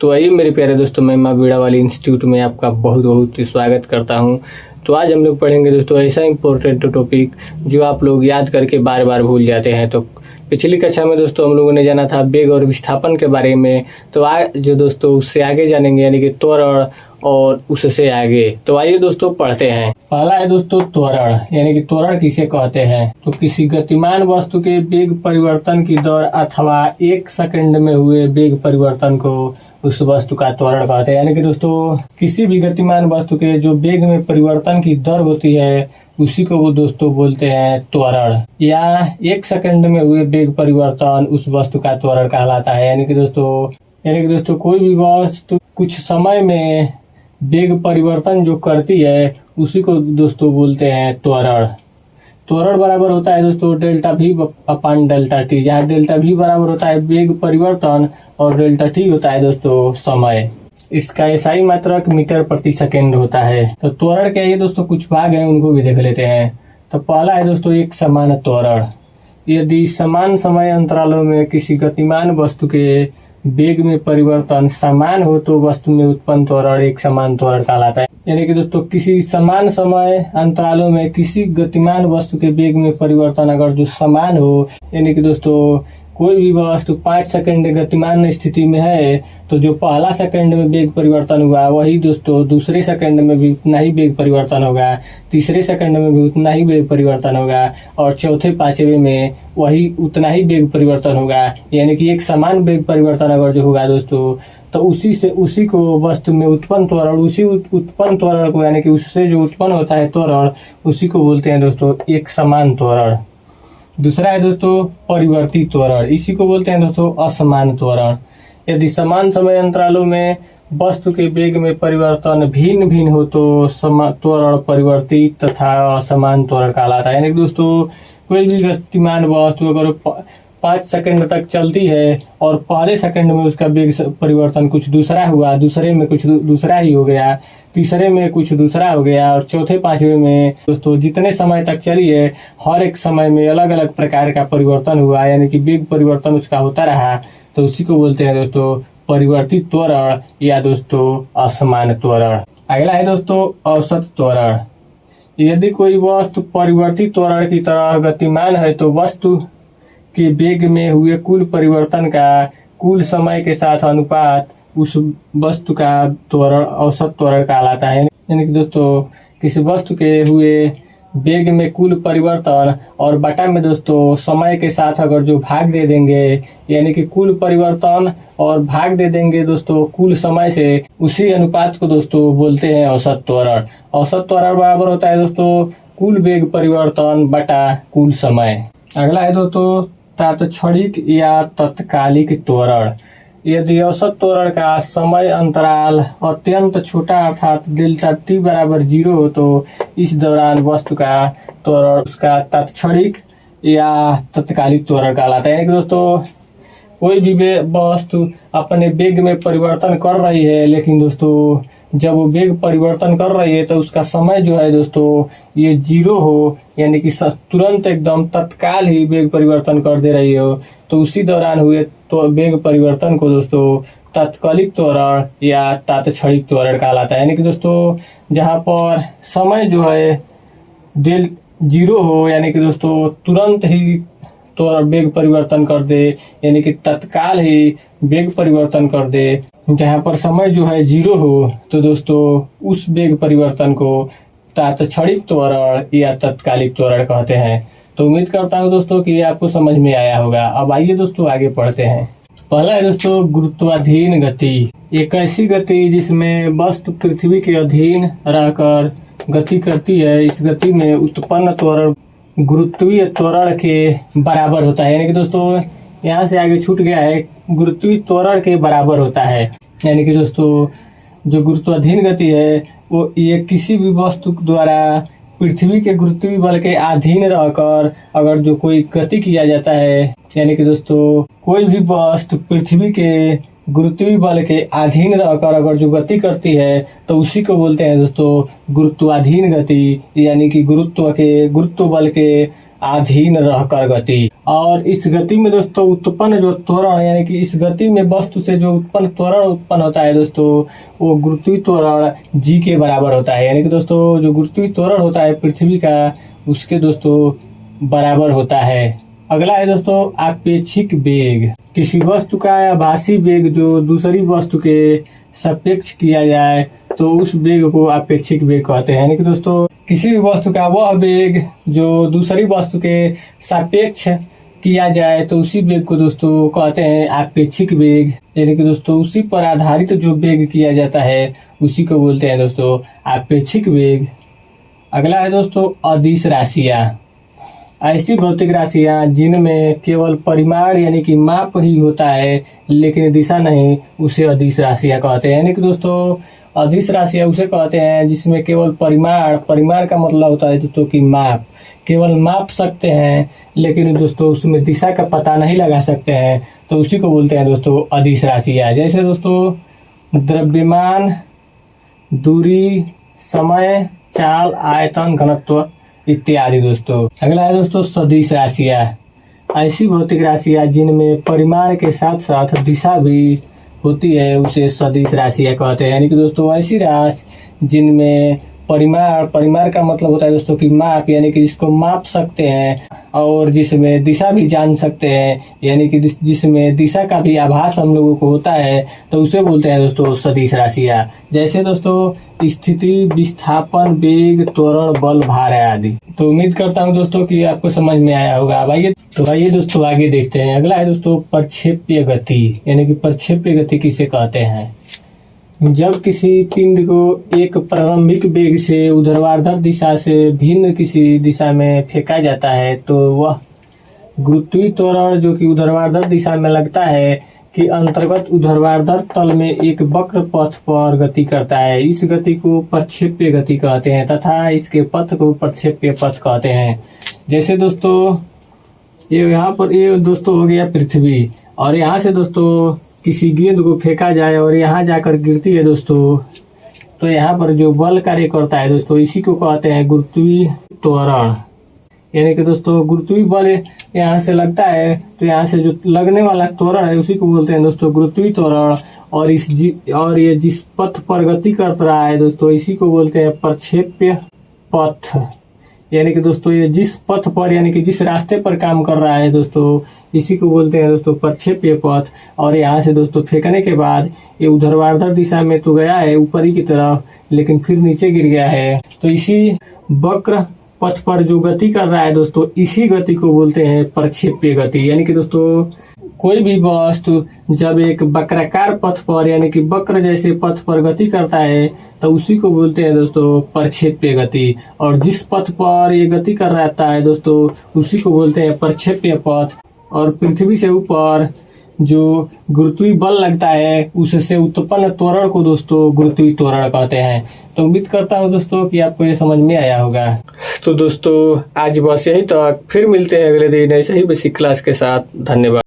तो आइए मेरे प्यारे दोस्तों, मैं माँ बीड़ा वाली इंस्टीट्यूट में आपका बहुत बहुत स्वागत करता हूँ। तो आज हम लोग पढ़ेंगे दोस्तों ऐसा इम्पोर्टेंट टॉपिक जो आप लोग याद करके बार बार भूल जाते हैं। तो पिछली कक्षा में दोस्तों हम लोगों ने जाना था वेग और विस्थापन के बारे में। तो आज जो दोस्तों उससे आगे जानेंगे, यानी कि त्वरण और उससे आगे। तो आइए दोस्तों पढ़ते हैं। पहला है दोस्तों त्वरण, यानी कि त्वरण किसे कहते हैं। तो किसी गतिमान वस्तु के वेग परिवर्तन की दर अथवा 1 सेकंड में हुए वेग परिवर्तन को उस वस्तु का त्वरण कहते हैं। यानी कि दोस्तों किसी भी गतिमान वस्तु के जो वेग में परिवर्तन की दर होती है उसी को वो दोस्तों बोलते हैं त्वरण, या 1 सेकंड में हुए वेग परिवर्तन उस वस्तु का त्वरण कहलाता है। यानी कि दोस्तों कोई भी वस्तु कुछ समय में वेग परिवर्तन जो करती है उसी को दोस्तों बोलते हैं त्वरण। त्वरण बराबर होता है दोस्तों डेल्टा V अपान डेल्टा टी, जहाँ डेल्टा V बराबर होता है वेग परिवर्तन और डेल्टा टी होता है दोस्तों समय। इसका SI मात्रक मीटर प्रति सेकेंड होता है। तो त्वरण के ये दोस्तों कुछ भाग हैं, उनको भी देख लेते हैं। तो पहला है दोस्तों एक समान त्वरण। यदि समान समय अंतरालों में किसी गतिमान वस्तु के वेग में परिवर्तन समान हो तो वस्तु में उत्पन्न त्वरण एक समान त्वरण कहलाता है। यानी कि दोस्तों किसी समान समय अंतरालों में किसी गतिमान वस्तु के वेग में परिवर्तन अगर जो समान हो, यानी कि दोस्तों कोई भी वस्तु 5 सेकंड गतिमान स्थिति में है तो जो पहला सेकंड में वेग परिवर्तन हुआ वही दोस्तों दूसरे सेकंड में भी उतना ही वेग परिवर्तन होगा, तीसरे सेकंड में भी उतना ही वेग परिवर्तन होगा और चौथे पांचवें में वही उतना ही वेग परिवर्तन होगा। यानी कि एक समान वेग परिवर्तन अगर जो होगा दोस्तों तो उसी को वस्तु में उत्पन्न त्वरण, उसी उत्पन्न त्वरण को, यानी कि उससे जो उत्पन्न होता है त्वरण उसी को बोलते हैं दोस्तों एक समान त्वरण। दूसरा है दोस्तों परिवर्ती त्वरण, इसी को बोलते हैं दोस्तों असमान त्वरण। यदि समान समय अंतरालों में वस्तु के वेग में परिवर्तन भिन्न भिन्न हो तो त्वरण परिवर्ती तथा असमान त्वरण कहलाता है। यानी कि दोस्तों कोई भी गतिमान वस्तु अगर 5 सेकंड तक चलती है और पहले सेकंड में उसका वेग परिवर्तन कुछ दूसरा हुआ, दूसरे में कुछ दूसरा ही हो गया, तीसरे में कुछ दूसरा हो गया और चौथे पांचवें में दोस्तों जितने समय तक चली है हर एक समय में अलग अलग प्रकार का परिवर्तन हुआ, यानी कि वेग परिवर्तन उसका होता रहा, तो उसी को बोलते हैं दोस्तों परिवर्तित त्वरण या दोस्तों असमान त्वरण। अगला है दोस्तों औसत त्वरण। यदि कोई वस्तु परिवर्तित त्वरण की तरह गतिमान है तो वस्तु के वेग में हुए कुल परिवर्तन का कुल समय के साथ अनुपात उस वस्तु का त्वरण औसत त्वरण कहलाता है। यानी कि दोस्तों किसी वस्तु के हुए वेग में कुल परिवर्तन और बटा में दोस्तों समय के साथ अगर जो भाग दे देंगे, यानी कि कुल परिवर्तन और भाग दे देंगे दोस्तों कुल समय से, उसी अनुपात को दोस्तों बोलते हैं औसत त्वरण। औसत त्वरण बराबर होता है दोस्तों कुल वेग परिवर्तन बटा कुल समय। अगला है दोस्तों तात्क्षणिक या तत्कालिक त्वरण। यदि औसत त्वरण का समय अंतराल अत्यंत छोटा अर्थात डेल्टा टी बराबर 0 हो तो इस दौरान वस्तु का त्वरण उसका तात्क्षणिक या तत्कालिक त्वरण कहलाता है। यानी कि दोस्तों कोई भी वस्तु अपने वेग में परिवर्तन कर रही है, लेकिन दोस्तों जब वो वेग परिवर्तन कर रही है तो उसका समय जो है दोस्तों ये 0 हो, यानी कि तुरंत एकदम तत्काल ही वेग परिवर्तन कर दे रही हो, तो उसी दौरान हुए तो वेग परिवर्तन को दोस्तों तात्कालिक त्वरण या तात्क्षणिक त्वरण कहलाता है। यानी कि दोस्तों जहाँ पर समय जो है 0 हो, यानी कि दोस्तों तुरंत ही त्वरण वेग परिवर्तन कर दे, यानी कि तत्काल ही वेग परिवर्तन कर दे। जहाँ पर समय जो है 0 हो तो दोस्तों उस वेग परिवर्तन को तात्क्षणिक त्वरण या तत्कालिक त्वरण कहते हैं। तो उम्मीद करता हूँ दोस्तों कि ये आपको समझ में आया होगा। अब आइए दोस्तों आगे पढ़ते हैं। पहला है दोस्तों गुरुत्वाधीन गति। एक ऐसी गति जिसमें वस्तु पृथ्वी के अधीन रहकर गति करती है, इस गति में उत्पन्न त्वरण गुरुत्वीय त्वरण के बराबर होता है। यानी कि दोस्तों यहाँ से आगे छूट गया है, गुरुत्वीय त्वरण के बराबर होता है। यानी कि दोस्तों जो गुरुत्वाधीन गति है वो ये किसी भी वस्तु द्वारा पृथ्वी के गुरुत्वीय बल के अधीन रहकर अगर जो कोई गति किया जाता है, यानी कि दोस्तों कोई भी वस्तु पृथ्वी के गुरुत्वीय बल के अधीन रहकर अगर जो गति करती है तो उसी को बोलते हैं दोस्तों गुरुत्वाधीन गति, यानी कि गुरुत्व बल के अधीन रहकर गति। और इस गति में दोस्तों उत्पन्न जो त्वरण यानी कि इस गति में वस्तु से जो त्वरण उत्पन्न होता है दोस्तों, वो गुरुत्वीय त्वरण जी के बराबर होता है। यानी कि दोस्तों जो गुरुत्वीय त्वरण होता है पृथ्वी का, उसके दोस्तों बराबर होता है। अगला है दोस्तों आपेक्षिक वेग। किसी वस्तु का आभासी वेग जो दूसरी वस्तु के सापेक्ष किया जाए तो उस वेग को आपेक्षिक वेग कहते हैं। यानी कि दोस्तों किसी भी वस्तु का वह वेग जो दूसरी वस्तु के सापेक्ष किया जाए तो उसी वेग को दोस्तों कहते हैं आपेक्षिक वेग। यानी कि दोस्तों उसी पर आधारित जो वेग किया जाता है उसी को बोलते हैं दोस्तों आपेक्षिक वेग। अगला है दोस्तों अदिश राशियाँ। ऐसी भौतिक राशियाँ जिनमें केवल परिमाण यानी कि माप ही होता है लेकिन दिशा नहीं, उसे अदिश राशियाँ कहते हैं। यानी कि दोस्तों अदिश राशियाँ उसे कहते हैं जिसमें केवल परिमाण का मतलब होता है दोस्तों कि माप, केवल माप सकते हैं लेकिन दोस्तों उसमें दिशा का पता नहीं लगा सकते हैं, तो उसी को बोलते हैं दोस्तों अदिश राशियाँ। जैसे दोस्तों द्रव्यमान, दूरी, समय, चाल, आयतन, घनत्व इत्यादि दोस्तों। अगला है दोस्तों सदिश राशियाँ। ऐसी भौतिक राशियाँ जिनमें परिमाण के साथ साथ दिशा भी होती है उसे सदिश राशियाँ कहते हैं। यानी कि दोस्तों ऐसी राशि जिनमें परिमाण का मतलब होता है दोस्तों कि माप, यानी कि जिसको माप सकते हैं और जिसमें दिशा भी जान सकते हैं, यानी कि जिसमें दिशा का भी आभास हम लोगों को होता है, तो उसे बोलते हैं दोस्तों सदिश राशियाँ। जैसे दोस्तों स्थिति, विस्थापन, वेग, त्वरण, बल, भार आदि। तो उम्मीद करता हूँ दोस्तों कि आपको समझ में आया होगा। आइए दोस्तों आगे देखते हैं। अगला है दोस्तों प्रक्षेप्य गति। यानी कि प्रक्षेप्य गति किसे कहते हैं? जब किसी पिंड को एक प्रारंभिक वेग से ऊर्ध्वाधर दिशा से भिन्न किसी दिशा में फेंका जाता है तो वह गुरुत्वीय त्वरण जो कि ऊर्ध्वाधर दिशा में लगता है कि अंतर्गत ऊर्ध्वाधर तल में एक वक्र पथ पर गति करता है। इस गति को प्रक्षेप्य गति कहते हैं तथा इसके पथ को प्रक्षेप्य पथ कहते हैं। जैसे दोस्तों ये दोस्तों हो गया पृथ्वी, और यहाँ से दोस्तों किसी गेंद को फेंका जाए और यहाँ जाकर गिरती है दोस्तों, तो यहाँ पर जो बल कार्य करता है दोस्तों, इसी को कहते हैं गुरुत्वीय त्वरण। यानी कि दोस्तों गुरुत्वीय बल यहाँ से लगता है तो यहाँ से जो लगने वाला त्वरण है उसी को बोलते हैं दोस्तों गुरुत्वीय त्वरण। और ये जिस पथ पर गति कर रहा है दोस्तों, इसी को बोलते हैं प्रक्षेप्य पथ। यानी कि दोस्तों ये जिस पथ पर यानी कि जिस रास्ते पर काम कर रहा है दोस्तों, इसी को बोलते हैं दोस्तों प्रक्षेप्य पथ। और यहाँ से दोस्तों फेंकने के बाद ये ऊर्ध्वाधर दिशा में तो गया है ऊपरी की तरफ, लेकिन फिर नीचे गिर गया है, तो इसी वक्र पथ पर जो गति कर रहा है दोस्तों, इसी गति को बोलते हैं प्रक्षेप्य गति। यानी कि दोस्तों कोई भी वस्तु जब एक वक्राकार पथ पर यानी कि वक्र जैसे पथ पर गति करता है तो उसी को बोलते हैं दोस्तों प्रक्षेप्य गति। और जिस पथ पर ये गति कर रहता है दोस्तों, उसी को बोलते हैं प्रक्षेप्य पथ। और पृथ्वी से ऊपर जो गुरुत्वीय बल लगता है उससे उत्पन्न त्वरण को दोस्तों गुरुत्वीय त्वरण कहते हैं। तो उम्मीद करता हूँ दोस्तों कि आपको ये समझ में आया होगा। तो दोस्तों आज बस यही तक, फिर मिलते हैं अगले दिन ऐसे ही बेसिक क्लास के साथ। धन्यवाद।